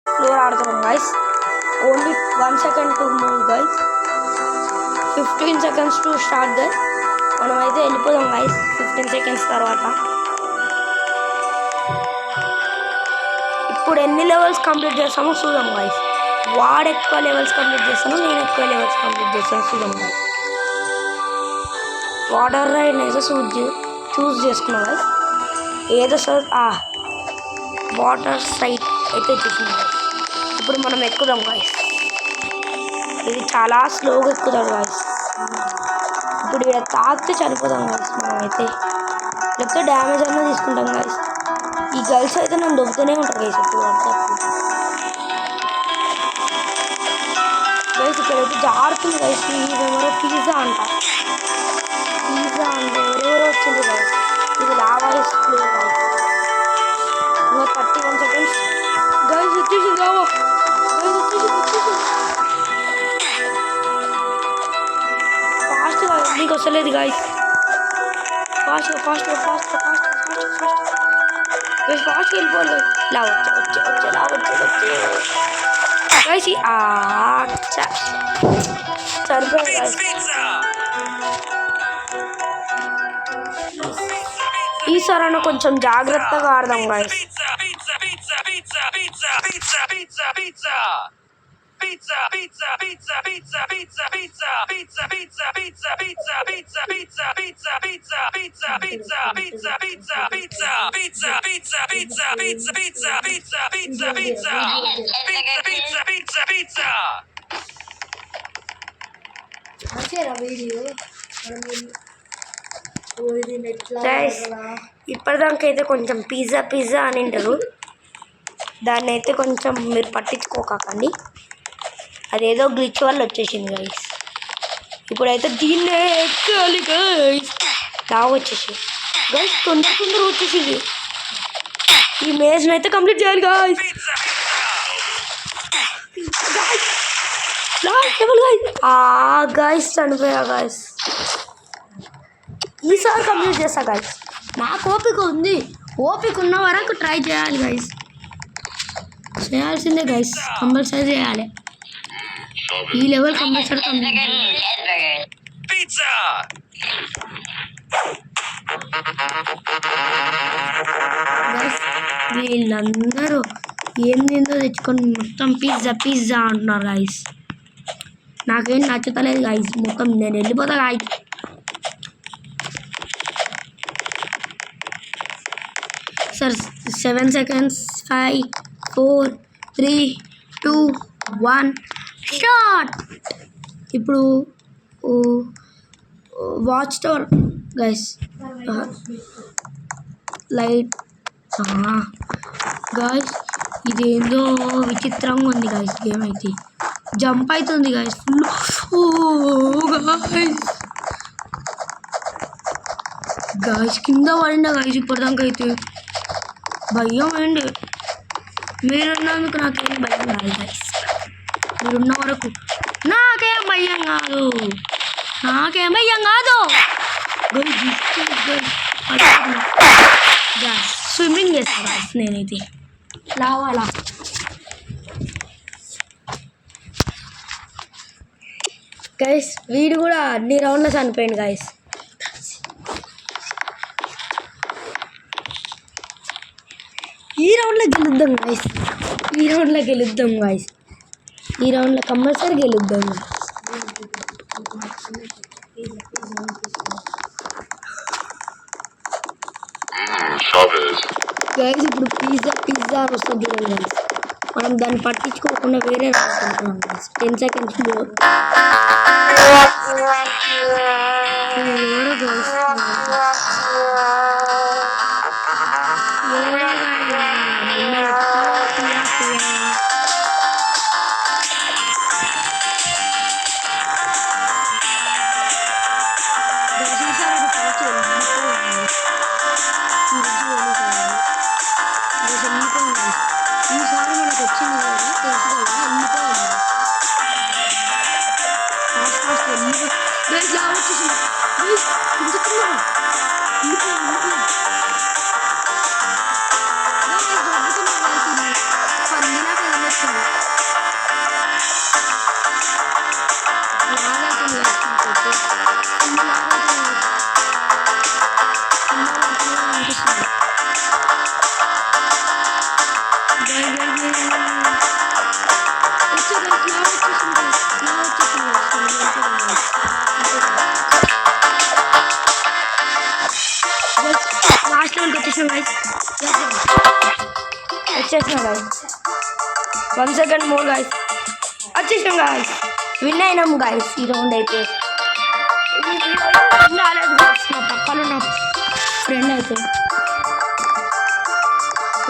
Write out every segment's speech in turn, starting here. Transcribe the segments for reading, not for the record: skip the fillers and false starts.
Floor ఆడుతున్నాం guys. Only 1 second to move guys. 15 seconds to start దే. మనమైతే వెళ్ళిపోదాం గైస్ 15 seconds తర్వాత. ఇప్పుడు ఎన్ని లెవెల్స్ కంప్లీట్ చేస్తామో చూద్దాం గైస్. వాడు ఎక్కువ లెవెల్స్ కంప్లీట్ చేస్తాను, నేను ఎక్కువ లెవెల్స్ కంప్లీట్ చేస్తాను చూద్దాం గైస్. వాటర్ రైడ్ ఏదో చూస్ చేసుకున్నాం గైస్. ఏదో సార్ వాటర్ సైట్ అయితే చూసుకున్నాం గైస్. ఇప్పుడు మనం ఎక్కుదాం గైస్. ఇది చాలా స్లోగా ఎక్కుదాం గైస్. ఇప్పుడు ఇక్కడ తాకితే చనిపోదాం గైస్ మనమైతే, లేకపోతే డ్యామేజ్ అన్నా తీసుకుంటాం గైస్. ఈ గర్ల్స్ అయితే నన్ను దొబ్బుతూనే ఉంటారు గైస్ ఎప్పుడు గైస్. ఇక్కడైతే జారుతుంది గైస్. ఇదేమో పిజ్జా అంట. పిజ్జా అంటే ఎవరెవరో వచ్చింది గైస్. ఇది లావా ప్లే గైస్. ఇంకా 31 seconds గైస్. వచ్చేసింది లావా గైస్. వచ్చేసింది. ఫాస్ట్గా మీకు వస్తలేదు గైస్. ఫాస్ట్గా వెళ్ళిపోవాలి. ఇలా వచ్చే గైస్. సరిపోయింది గైస్. ఈసారైనా కొంచెం జాగ్రత్తగా ఆడదాం గైస్. ఇప్పటిదాకా అయితే కొంచెం పిజ్జా అని అంటారు. దాన్ని అయితే కొంచెం మీరు పట్టించుకోకండి. అదేదో గ్లిచ్ వల్ల వచ్చేసింది గైస్. ఇప్పుడైతే దీన్నే ఎక్కాలి గైస్. లాగా వచ్చేసి గైస్ తొందర వచ్చేసింది. ఈ మేజ్ని అయితే కంప్లీట్ చేయాలి గైస్. గైస్ చనిపోయా గైస్. ఈసారి కంప్లీట్ చేస్తా గైస్. నాకు ఓపిక ఉంది. ఓపిక ఉన్న వరకు ట్రై చేయాలి గైస్. చేయాల్సిందే గైస్. కంపల్సరీ చేయాలి. ఈ లెవెల్ కంపల్సరీ కంప్లీట్ చేయాలి. వీళ్ళందరూ ఏందో తెచ్చుకొని మొత్తం పిజ్జా అంటున్నారు గైస్. నాకేం నచ్చుతలేదు గైస్. మొత్తం నేను వెళ్ళిపోతా గైస్. Sir 7 seconds 5 4 3 2 1 start. ఇప్పుడు watch tower guys. Light guys. ఇదేందో విచిత్రంగా ఉంది గైస్. గేమ్ అయితే జంప్ అవుతుంది గైస్ ఫుల్. గైస్ కింద పడిందా గైస్. ఇప్పటిదాకా అయితే భయం అండి. మీరున్నందుకు నాకేం భయం కాదు గైస్. మీరున్న వరకు నాకేం భయం కాదు. స్విమ్మింగ్ చేస్తాను గైస్ నేనైతే లావాలా. గైస్ వీడు కూడా అన్ని రౌండ్లో చనిపోయింది గైస్. ఈ రౌండ్లో గెలుద్దాం గైస్. ఈ రౌండ్లో కంపల్సరీ గెలుద్దాం. గైస్ ఇప్పుడు పిజ్జా అని వస్తుంది గైస్. మనం దాన్ని పట్టించుకోకుండా వేరే రాసుకుంటున్నాం గైస్. 10 seconds more. ఈసారి మనకు వచ్చింది కదా తెలుసు కదా. వెళ్ళిపోయాను ఫాస్ట్ వెళ్ళిపోయి వచ్చేసింది. లాస్ట్ లెవెల్కి వచ్చేసినాం గైస్. వచ్చేసినాం గైస్. 1 second more guys. వచ్చేసినాం గైస్. విన్ అయినాం గైస్. ఈ రౌండ్ అయితే రాలేదు గైస్. నా పక్కన ఉన్న ఫ్రెండ్ అయితే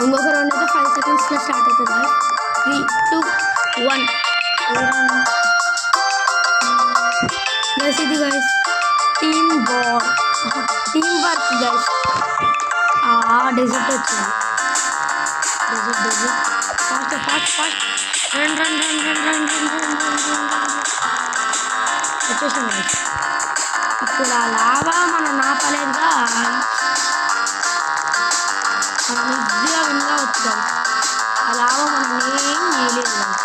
ఇంకొక రౌండ్ అయితే 5 సెకండ్స్లో స్టార్ట్ అవుతుంది గైస్. 3, 2, 1 గైస్. ఇది guys team work guys. Desert వచ్చింది. డెజర్ట్ ఫాస్ట్ రన్ వచ్చేసాం గైస్. ఇప్పుడు ఆ లావా మనం నాపలేదుగా మనం ఈజీగా విన్గా వచ్చు గైస్. ఆ లావా మనం ఏం చేయలేదు గైస్.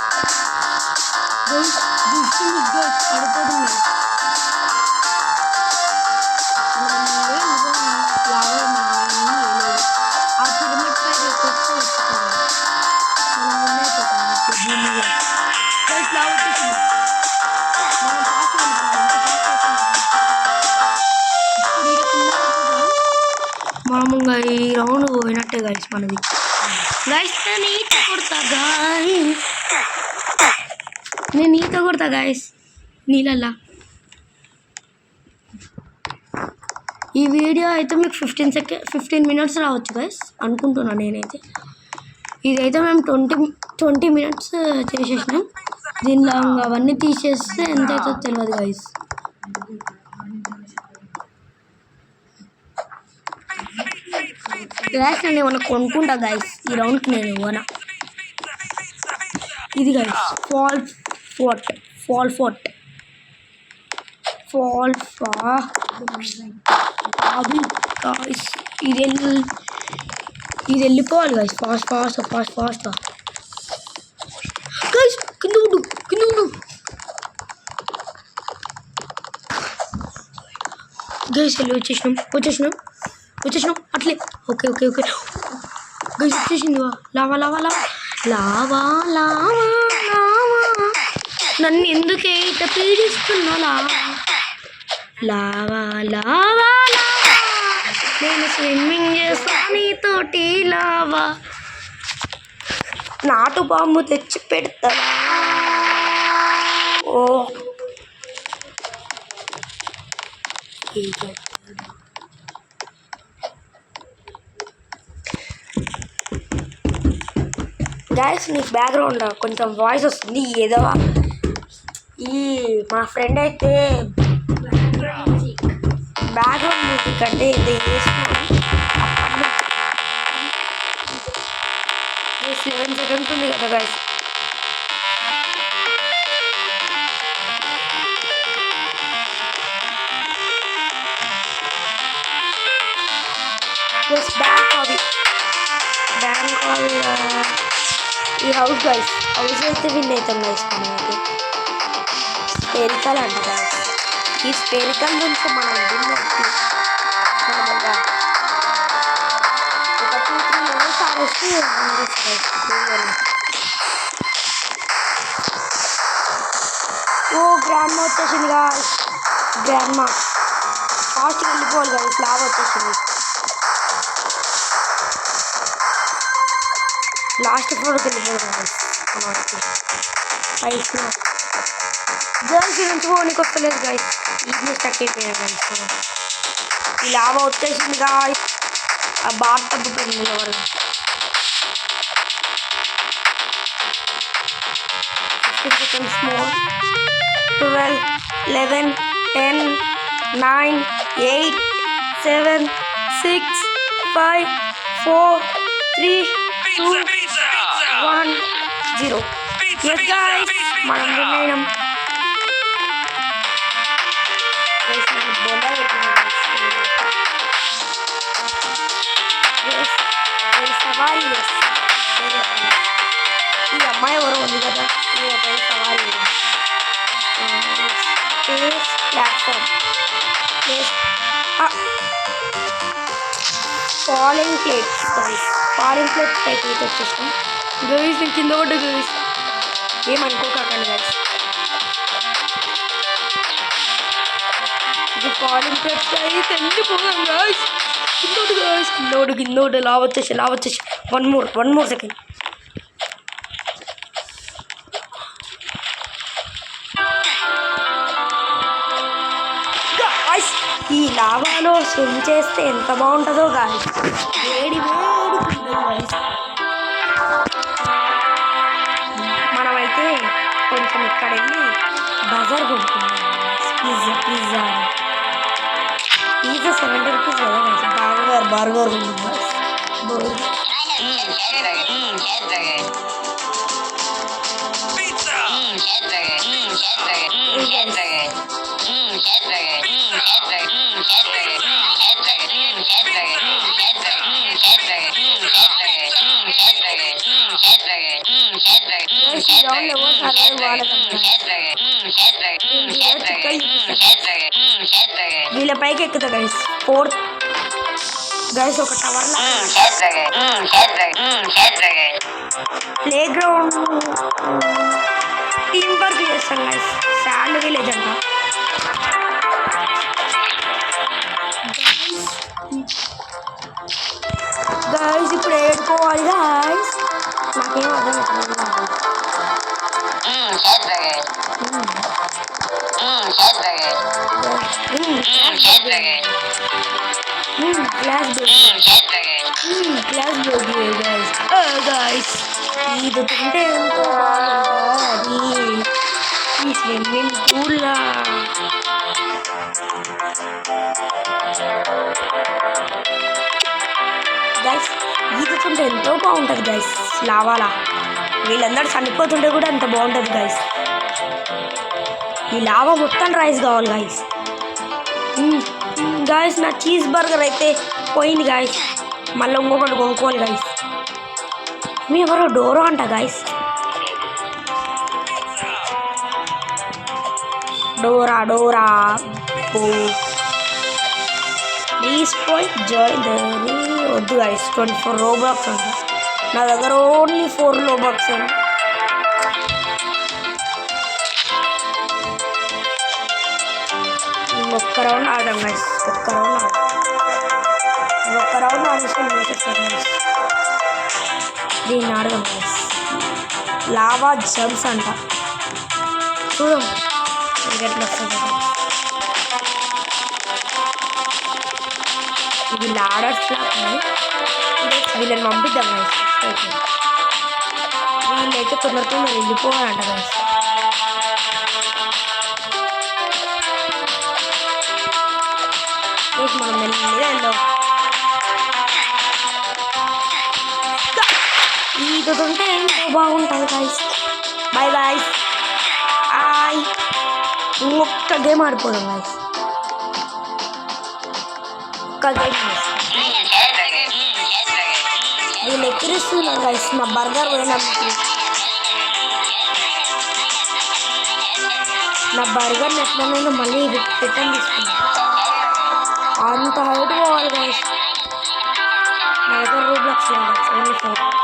పడిపోతుంది లావా మనం ఏం చేయలేదు. ఆ పిరమిడ్ పై కొత్త వచ్చుకోవాలి. మనం వినైపోతాం గైస్. లావా వచ్చేసింది. మనం పాస్ మనం ఇంకా ఈ రౌండ్ పోయినట్టే గైస్ మనది. గైస్ నేను ఈత కొడతా గైస్ నీళ్ళల్లా. ఈ వీడియో అయితే మీకు 15 మినిట్స్ రావచ్చు గైస్ అనుకుంటున్నాను నేనైతే. ఇదైతే మేము 20 మినిట్స్ చేసేసినాం. దీనిలో అవన్నీ తీసేస్తే ఎంత అవుతుందో తెలియదు గైస్. గైస్ నేను ఏమన్నా కొనుక్కుంటా గైస్ ఈ రౌండ్కి. నేను ఏమన్నా ఇది గైస్ ఫాల్ ఫోర్ట్ అది గైస్. ఇది వెళ్ళిపోవాలి గైస్. Fast guys. కింద ఉండు గైస్. వెళ్ళి వచ్చేసినాం అట్లే. ఓకే గైస్ వచ్చేసింది. లావా నన్ను ఎందుకే ఇట్లా పీడిస్తున్నా లావా నేను స్విమ్మింగ్ చేస్తా నీతోటి లావా. నాటు బాంబు తెచ్చి పెడతా. ఓ గైస్ నీకు బ్యాక్గ్రౌండ్ కొంచెం వాయిస్ వస్తుంది ఏదో. మా ఫ్రెండ్ అయితే బ్యాక్గ్రౌండ్ మ్యూజిక్ అంటే ఇది వేసుకున్నాను. 7 సెకండ్స్ ఉంది కదా గైస్. బ్యాంక్ ఈ హౌస్ గైస్. హౌస్ అయితే విన్ అవుతాం గైస్. మనమైతే స్పెరికల్ అంట గైస్. ఈ స్పెరికల్ నుంచి మనం విన్ అయితే ఒక 2-3 ఇయర్స్ ఆడేస్తే ఓ గ్రాండ్ వచ్చేసింది గైస్. గ్రాండ్ ఫాస్ట్గా వెళ్ళిపోవాలి గైస్. లాభ వచ్చేసింది. లాస్ట్ ఫ్లోర్కి వెళ్ళిపోయాం గైస్. గర్ల్స్ నుంచి పోనీకి వస్తలేదు గైస్. ఈజీ స్టక్ అయిపోయాయి గైస్. ఈ లావా వచ్చేసింది గైస్. ఆ బాగా తగ్గుతుంది ఎవరు. 15 సెకండ్స్ మోర్. 12, 11, 10, 9, 8, 7, 6, 5, 4, 3, 2, 1, 0. Yes guys, మనం విన్ అయినాం. సవారీ ఈ అమ్మాయి ఎవరో ఉంది కదా. సవారీ స్పేస్ ప్లాట్ఫామ్ ఫాలింగ్ ప్లేట్స్ పైకి వచ్చేస్తాం గైస్. నేను కింద పడ్డా గైస్. ఏమనుకోకండి గైస్. ఇది ఫాలింగ్ ప్లేట్స్ గైస్. వెళ్ళిపోయాం గైస్. కింద గైస్. కిందోడు లావ్ వచ్చేసి 1 more సెకండ్. ఈ లావాలో స్విమ్ చేస్తే ఎంత బాగుంటుందో గాయస్. వేడి గాయస్. మనమైతే కొంచెం ఇక్కడ వెళ్ళి బజార్ కొనుక్కున్నాం. పిజ్జా 70 రూపీస్ కదా గాయస్. బర్గర్ వీళ్ళ పైకి ఎక్కుతా గైస్. 4th గైస్ ఒక tower play ground team work చేస్తాం గైస్. శాండ్ విలేజ్ అంట. గైస్ ఇప్పుడు ఏడుకోవాలి గైస్. నాకేం అర్థం అవుతుంది. గైస్ ఇది తింటే ఎంతో బాగుంటుంది ఈ స్విమ్మింగ్ పూల్లా. గైస్ ఈదుతుంటే ఎంతో బాగుంటుంది గైస్. లావాలా వీళ్ళందరూ చనిపోతుంటే కూడా అంత బాగుంటుంది గైస్. ఈ లావా మొత్తం రైస్ కావాలి గైస్. గాయస్ నా చీజ్ బర్గర్ అయితే పోయింది గాయస్. మళ్ళీ ఇంకొకటి కొనుక్కోవాలి గాయస్. మీ ఎవరో డోరో అంట guys. Dora please point join వద్దు గాయస్. 24 రోబాక్స్ అంట. నా దగ్గర ఓన్లీ 4 రోబాక్స్ అండి. ఒక్క రౌండ్ ఆడదాం గైస్. ఒక్క రౌండ్ ఆడేసుకొని వేసేస్తాం గైస్. దీన్ని ఆడదాం గైస్. లావా జంప్స్ అంట. చూద్దాం ఎట్లా వస్తుంది. ఇది లాడర్స్ ఉన్నాయి. వీళ్ళని పంపిద్దాం గైస్. వీళ్ళైతే తొందరగా వెళ్ళిపోవాలంట గైస్. మనం మెల్లిగా వెళ్దాం. ఈదుతుంటే ఎంతో బాగుంటుంది గైస్. Bye guys. ఒక్క గేమ్ ఆడిపోదాం గైస్. ఒక్క గేమ్ నేను ఎక్కిరిస్తున్నాను గైస్. నా బర్గర్ పోయినప్పుడు నా బర్గర్ని ఎట్లనైనా మళ్ళీ రిటర్న్ తీసుకున్నాను. అంత హైట్ పోవాలి గైస్. నా దగ్గర రూబ్లాక్స్ లేదు. ఓన్లీ 4.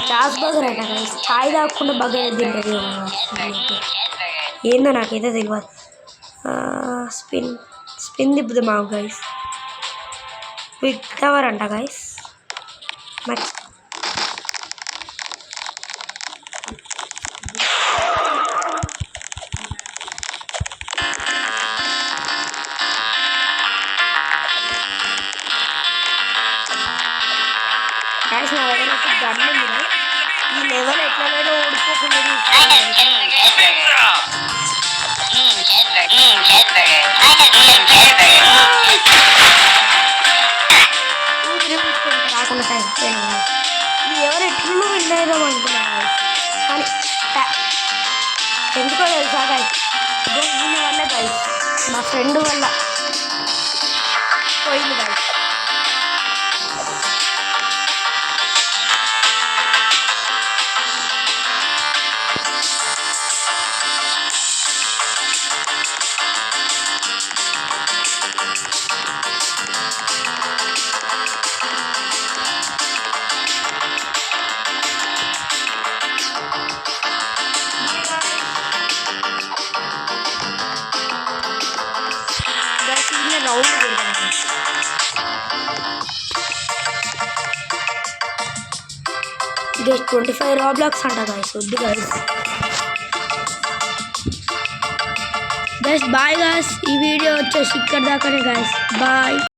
చాస్ బర్గర్ అంట గైస్. ఛాయ్ తాగకుండా బర్గర్ తింటుంది ఏందో నాకైతే తెలియదు. స్పిన్ తిప్పుదామా గైస్. క్విక్ టవర్ అంట గైస్. గైస్ నా దగ్గర ఒక గన్ ఉంది. ఈ లెవెల్ ఎట్లనైనా ఓడిపోకుండా రాకుండా చనిపోయాను. ఇది ఎవరు ఎట్లు వెళ్ళేదాం అనుకున్నాను కానీ ఎందుకో తెలుసా గైస్. దీని వల్ల గైస్ మా ఫ్రెండ్ వల్ల పోయింది గైస్. రౌండ్ గైస్ 25 రాబ్లాక్స్ అంట గైస్ వద్దు గైస్ బాయ్ గైస్ ఈ వీడియో వచ్చేసి ఇక్కడ దాకానే గైస్ బాయ్